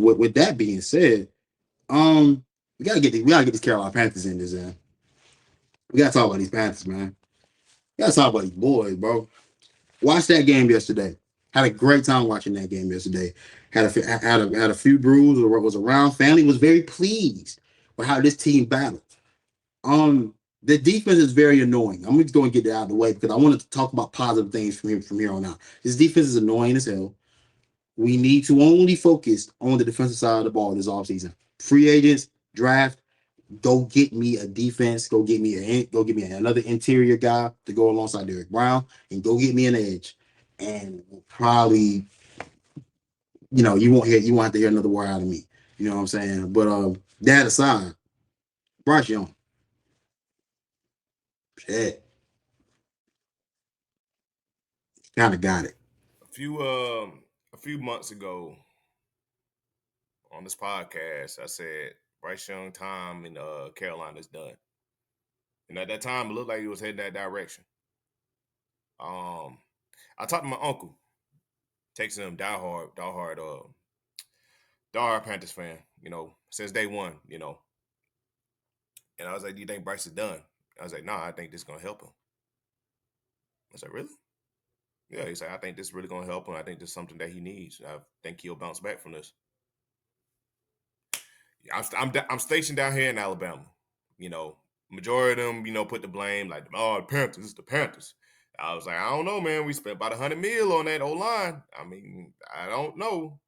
with that being said, we gotta get these Carolina Panthers in this. We gotta talk about these Panthers, man. We gotta talk about these boys, bro. Watched that game yesterday. Had a great time watching that game yesterday. Had a few brews or what was around. Family was very pleased with how this team battled. Um, the defense is very annoying. I'm just going to get that out of the way because I wanted to talk about positive things from here on out. This defense is annoying as hell. We need to only focus on the defensive side of the ball this offseason. Free agents, draft, go get me a defense. Go get me another interior guy to go alongside Derek Brown, and go get me an edge. And probably, you won't have to hear another word out of me. You know what I'm saying? But that aside, Bryce Young, shit, kind of got it. A few months ago on this podcast, I said Bryce Young time in Carolina's done, and at that time it looked like he was heading that direction. Um, I talked to my uncle, texting him diehard Panthers fan, since day one, and I was like, "Do you think Bryce is done?" I was like, "Nah, I think this is gonna help him." I was like, "Really?" Yeah, he said, "I think this is really gonna help him. I think this is something that he needs. I think he'll bounce back from this." I'm stationed down here in Alabama. You know, majority of them, put the blame like, "Oh, the Panthers, it's the Panthers." I was like, I don't know, man. We spent about 100 mil on that O line. I mean, I don't know,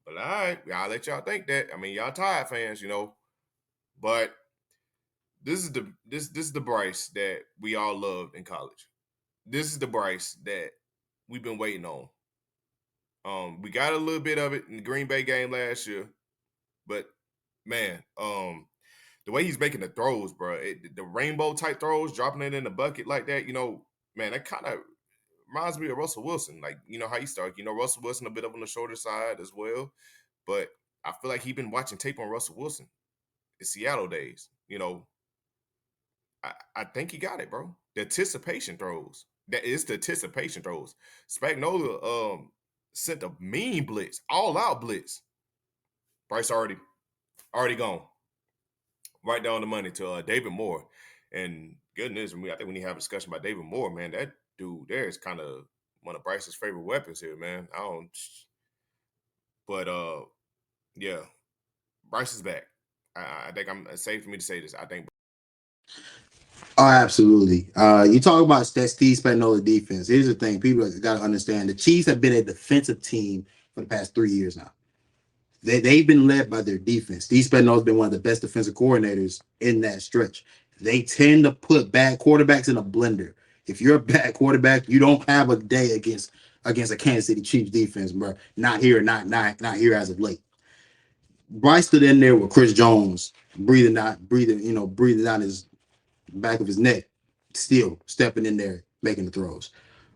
but all right, I'll let y'all think that. I mean, y'all tired fans, But this is the Bryce that we all loved in college. This is the Bryce that we've been waiting on. We got a little bit of it in the Green Bay game last year, but man, the way he's making the throws, bro, the rainbow type throws, dropping it in the bucket like that, man, that kind of reminds me of Russell Wilson. Like, how he started. Russell Wilson a bit up on the shorter side as well, but I feel like he's been watching tape on Russell Wilson in Seattle days. I think he got it, bro. The anticipation throws. That is the anticipation throws. Spagnola sent a mean blitz, all out blitz. Bryce already gone. Right down the money to David Moore. And goodness, I think we need to have a discussion about David Moore, man. That dude there is kind of one of Bryce's favorite weapons here, man. I don't, but yeah, Bryce is back. I think it's safe for me to say this. I think. Oh, absolutely. You talk about that Steve Spagnuolo defense. Here's the thing: people got to understand the Chiefs have been a defensive team for the past 3 years now. They've been led by their defense. Steve Spagnuolo's been one of the best defensive coordinators in that stretch. They tend to put bad quarterbacks in a blender. If you're a bad quarterback, you don't have a day against a Kansas City Chiefs defense, bro. Not here, not here as of late. Bryce stood in there with Chris Jones breathing down his back of his neck, still stepping in there, making the throws.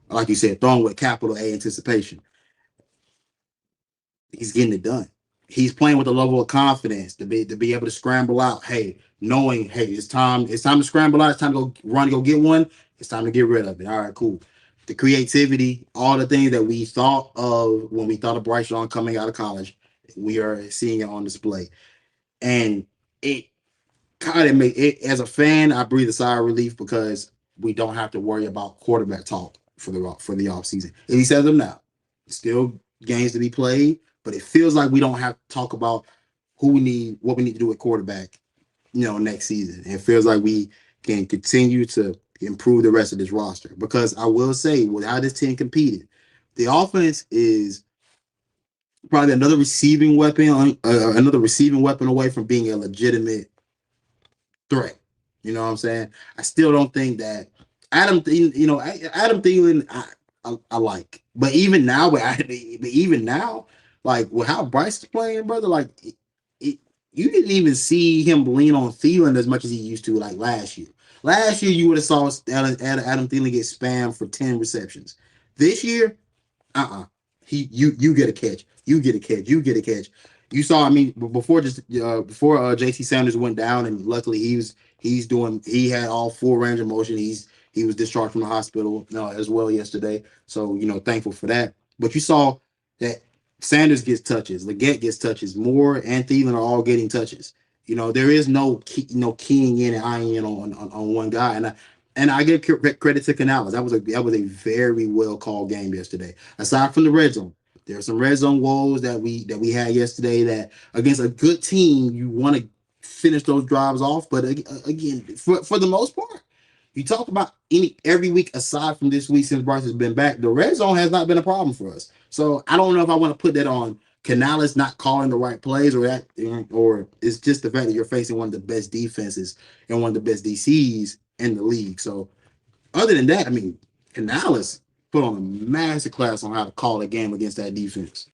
Like you said, throwing with capital A anticipation. He's getting it done. He's playing with a level of confidence to be able to scramble out. Hey, knowing, hey, it's time to scramble out. It's time to go run, go get one. It's time to get rid of it. All right, cool. The creativity, all the things that we thought of when we thought of Bryce Young coming out of college, we are seeing it on display. And it kind of make it, as a fan, I breathe a sigh of relief because we don't have to worry about quarterback talk for the off season. At least as of now, still games to be played, but it feels like we don't have to talk about what we need to do at quarterback, next season. It feels like we can continue to improve the rest of this roster because I will say, with how this team competed, the offense is probably another receiving weapon away from being a legitimate threat. You know what I'm saying? I still don't think that Adam Thielen, I like, but even now, like with how Bryce is playing, brother, like it, you didn't even see him lean on Thielen as much as he used to, like last year. Last year, you would have saw Adam Thielen get spammed for 10 receptions. This year, you get a catch. You get a catch. You get a catch. You saw, I mean, before JC Sanders went down, and luckily he had all full range of motion. He was discharged from the hospital as well yesterday. So thankful for that. But you saw that Sanders gets touches, Leggett gets touches, Moore and Thielen are all getting touches. There is no keying in and eyeing in on one guy, and I give credit to Canales. That was a very well called game yesterday. Aside from the red zone, there are some red zone woes that we had yesterday. That against a good team, you want to finish those drives off, but again, for the most part, you talk about any every week aside from this week since Bryce has been back, the red zone has not been a problem for us. So I don't know if I want to put that on Canales not calling the right plays, or it's just the fact that you're facing one of the best defenses and one of the best DCs in the league. So other than that, I mean, Canales put on a massive class on how to call a game against that defense.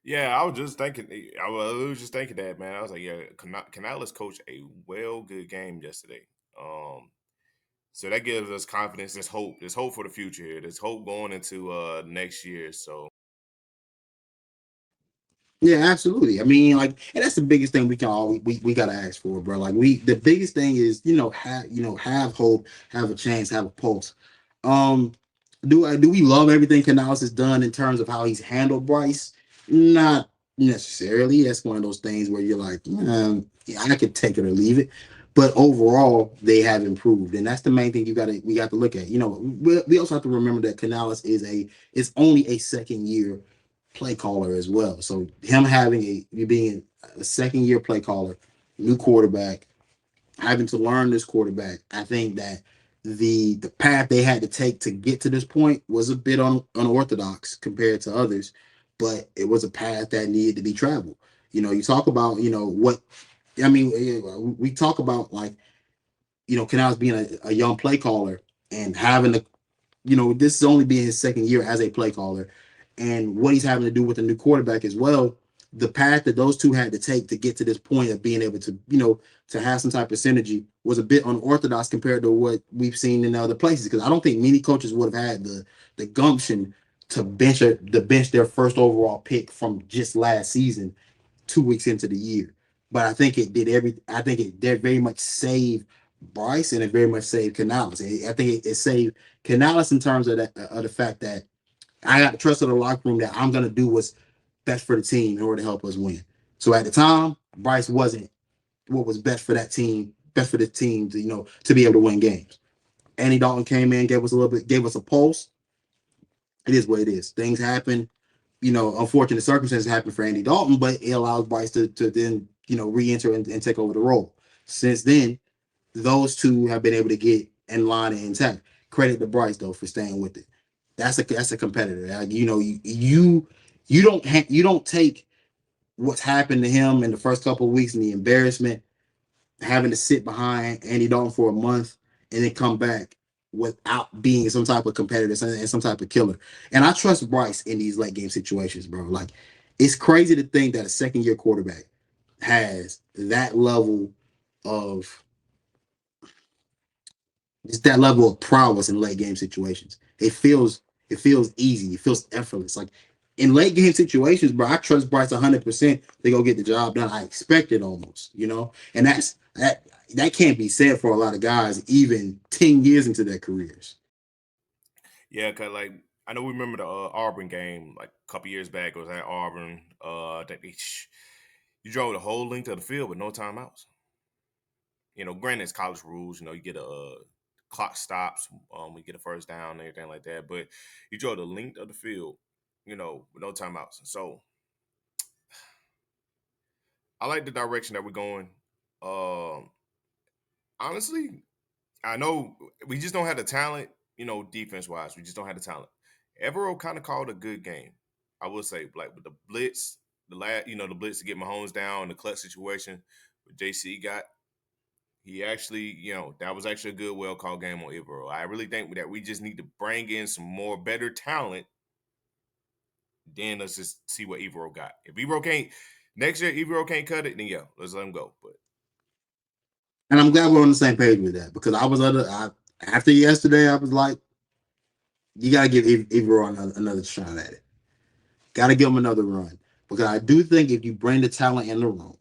Yeah, I was just thinking. I was just thinking that, man. I was like, yeah, Canales coached a well good game yesterday. Um, so that gives us confidence. There's hope. There's hope for the future here. There's hope going into next year. So Yeah, absolutely. I mean, like, and that's the biggest thing we can all we gotta ask for, bro. Like, the biggest thing is have hope, have a chance, have a pulse. Um, do we love everything Canales has done in terms of how he's handled Bryce? Not necessarily. That's one of those things where you're like, yeah, I could take it or leave it. But overall, they have improved, and that's the main thing we got to look at. We also have to remember that Canales is only a second year play caller as well. So him having being a second year play caller, new quarterback, having to learn this quarterback, I think that the path they had to take to get to this point was a bit unorthodox compared to others, but it was a path that needed to be traveled. You talk about what I mean. We talk about, like, Canals being a young play caller and having to this is only being his second year as a play caller, and what he's having to do with a new quarterback as well. The path that those two had to take to get to this point of being able to, to have some type of synergy was a bit unorthodox compared to what we've seen in other places. Because I don't think many coaches would have had the gumption to bench their first overall pick from just last season 2 weeks into the year. But I think it did every. I think it did very much save Bryce, and it very much saved Canales. I think it saved Canales in terms of the fact that I got the trust of the locker room that I'm gonna do what's best for the team in order to help us win. So at the time, Bryce wasn't what was best for that team, best for the team to be able to win games. Andy Dalton came in, gave us a pulse. It is what it is. Things happen. Unfortunate circumstances happen for Andy Dalton, but it allows Bryce to then re-enter and take over the role. Since then, those two have been able to get in line and intact. Credit to Bryce though for staying with it. That's a competitor. You don't take what's happened to him in the first couple of weeks and the embarrassment, having to sit behind Andy Dalton for a month and then come back without being some type of competitor and some type of killer. And I trust Bryce in these late game situations, bro. Like, it's crazy to think that a second year quarterback has that level of just that level of prowess in late game situations. It feels easy. It feels effortless. Like, in late game situations, bro, I trust Bryce 100% to go get the job done. I expect it almost, and that can't be said for a lot of guys, even 10 years into their careers. yeah, cause like I know we remember the Auburn game like a couple years back. It was at Auburn. That you drove the whole length of the field with no timeouts. Granted, it's college rules. You get a clock stops. We get a first down and everything like that. But you drove the length of the field. With no timeouts. So I like the direction that we're going. Um, Honestly, I know we just don't have the talent. Defense wise, we just don't have the talent. Evero kind of called a good game. I will say, like with the blitz, the blitz to get Mahomes down in the clutch situation. What JC got, he actually, that was actually a good, well called game on Evero. I really think that we just need to bring in some more better talent. Then let's just see what Evero got. If Evero can't next year, Evero can't cut it, then yeah, let's let him go. But And I'm glad we're on the same page with that, because after yesterday, I was like, you gotta give Ivor another shot at it. Gotta give him another run, because I do think if you bring the talent in the room,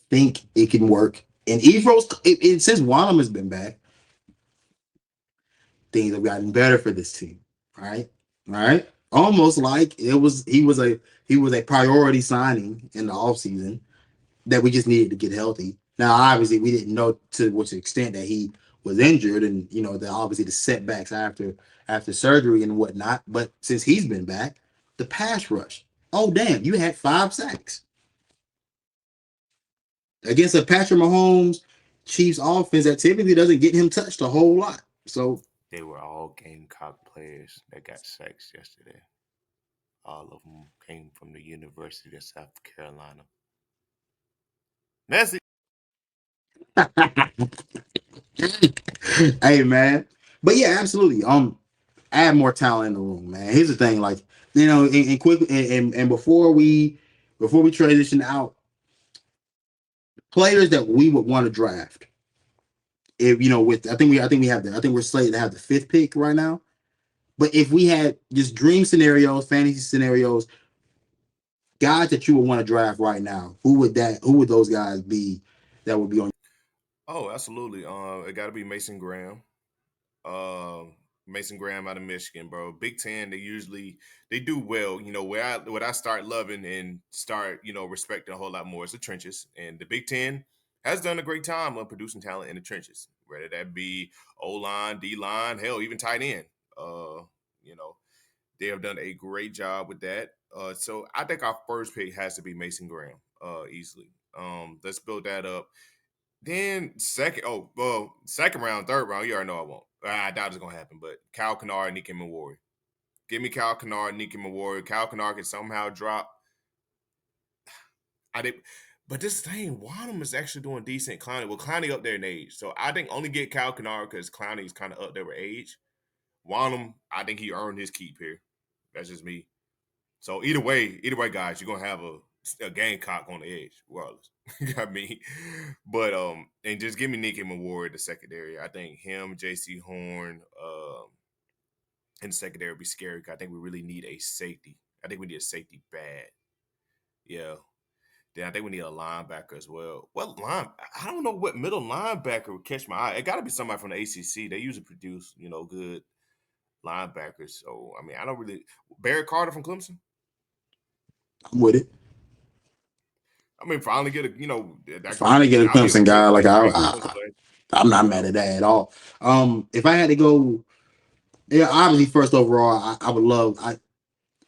think it can work. And since Wanham has been back, things have gotten better for this team. Right, right. almost like he was a priority signing in the offseason that we just needed to get healthy. Now, obviously, we didn't know to which extent that he was injured, and obviously the setbacks after surgery and whatnot. But since he's been back, the pass rush. Oh damn, you had 5 sacks against a Patrick Mahomes Chiefs offense that typically doesn't get him touched a whole lot. So They were all Gamecock players that got sacks yesterday. All of them came from the University of South Carolina. Messy. hey man, but yeah, absolutely. Add more talent in the room, man. Here's the thing, like and quickly, and before we transition out, players that we would want to draft. If with I think we're slated to have the fifth pick right now. But if we had just dream scenarios, fantasy scenarios, guys that you would want to draft right now, who would those guys be that would be on? Oh, absolutely. It got to be Mason Graham. Uh, Mason Graham out of Michigan, bro. Big Ten, they do well. Where I start loving and start respecting a whole lot more is the trenches, and the Big Ten has done a great time of producing talent in the trenches, whether that be O line, D line, hell, even tight end. Uh, you know, they have done a great job with that. So I think our first pick has to be Mason Graham, easily. Let's build that up. Then second round, third round, you already know I won't. I doubt it's gonna happen. But Kyle Kennard, Nicky Mawari. Give me Kyle Kennard, Nicky Mawari. Kyle Kennard can somehow drop. I did, but this thing, Wadham is actually doing decent. Clowney, well, Clowney up there in age, so I think only get Kyle Kennard because Clowney's kind of up there with age. Wadham, I think he earned his keep here. That's just me. So either way, guys, you're gonna have a Gamecock on the edge, regardless. You got me, but and just give me Nicky Mawari the secondary. I think him, J.C. Horn, in the secondary would be scary. I think we really need a safety. I think we need a safety bad. Yeah. Then I think we need a linebacker as well. What line? I don't know what middle linebacker would catch my eye. It got to be somebody from the ACC. They usually produce, good linebackers. So I mean, I don't really. Barrett Carter from Clemson. I'm with it. I mean, finally get a that could Finally be get a that'll be a Clemson good guy. play, Like great defensive play. I'm not mad Yeah. at that at all. If I had to go, yeah, obviously first overall, I would love.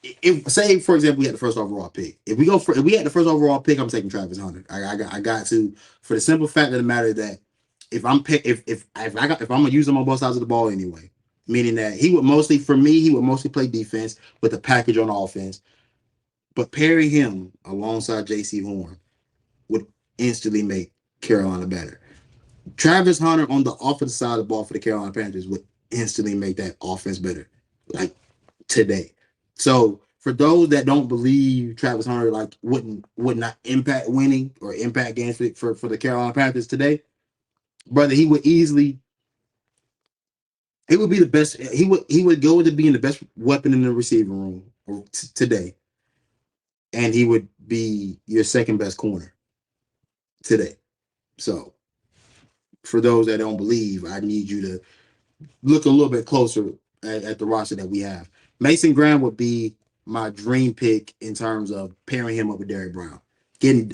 If say for example we had the first overall pick. If we had the first overall pick, I'm taking Travis Hunter. I got to, for the simple fact of the matter that if I'm pick if I'm gonna use him on both sides of the ball anyway, meaning that he would mostly play defense with a package on offense. But pairing him alongside J.C. Horn would instantly make Carolina better. Travis Hunter on the offensive side of the ball for the Carolina Panthers would instantly make that offense better, like today. So for those that don't believe Travis Hunter like would not impact winning or impact games for the Carolina Panthers today, brother, he would be the best. He would go to being the best weapon in the receiving room today, and he would be your second best corner today. So for those that don't believe, I need you to look a little bit closer at the roster that we have. Mason Graham would be my dream pick in terms of pairing him up with Derrick Brown, getting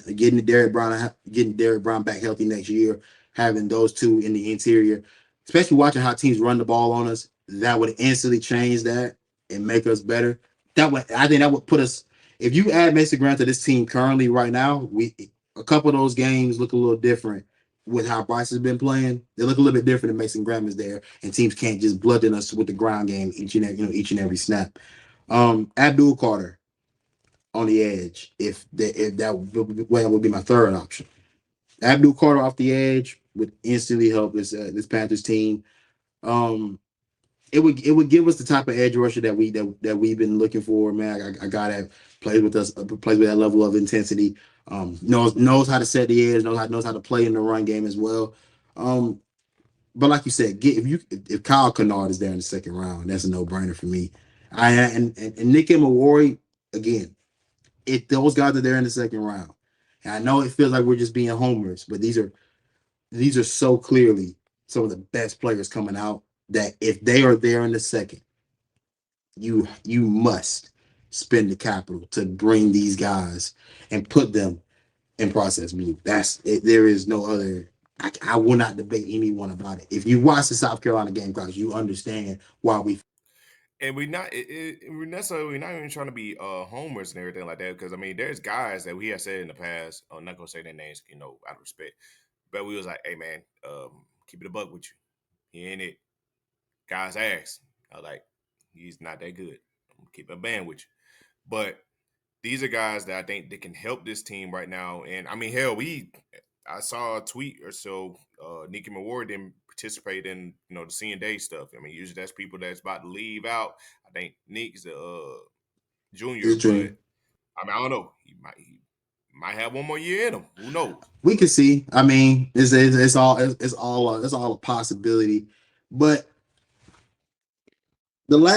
Derrick Brown back healthy next year, having those two in the interior, especially watching how teams run the ball on us. That would instantly change that and make us better. I think that would put us. If you add Mason Graham to this team currently right now, we a couple of those games look a little different with how Bryce has been playing. They look a little bit different if Mason Graham is there, and teams can't just bludgeon us with the ground game each and every snap. Abdul Carter on the edge, if that would be my third option. Abdul Carter off the edge would instantly help this Panthers team. Um, it would give us the type of edge rusher that we've been looking for. Man, I got that plays with us, plays with that level of intensity. Knows how to set the edge, knows how to play in the run game as well. Um, but like you said, if Kyle Kennard is there in the second round, that's a no brainer for me. And Nick and Mawari again. If those guys are there in the second round, and I know it feels like we're just being homers, but these are so clearly some of the best players coming out that if they are there in the second, you must spend the capital to bring these guys and put them in process blue. That's it. There is no other. I will not debate anyone about it. If you watch the South Carolina Gamecocks, you understand why we. And we're not even trying to be homers and everything like that because I mean there's guys that we have said in the past. I'm not gonna say their names, out of respect, but we was like, hey man, keep it a buck with you. He ain't it. Guys asked. I was like, he's not that good. I'm gonna keep it a band with you. But these are guys that I think that can help this team right now. And I mean, hell, I saw a tweet or so. Nikki Mawar didn't participate in the seeing day stuff. I mean, usually that's people that's about to leave out. I think Nick's the junior, It's but dream. I mean, I don't know. He might have one more year in him. Who knows? We can see. I mean, it's all a possibility. But the last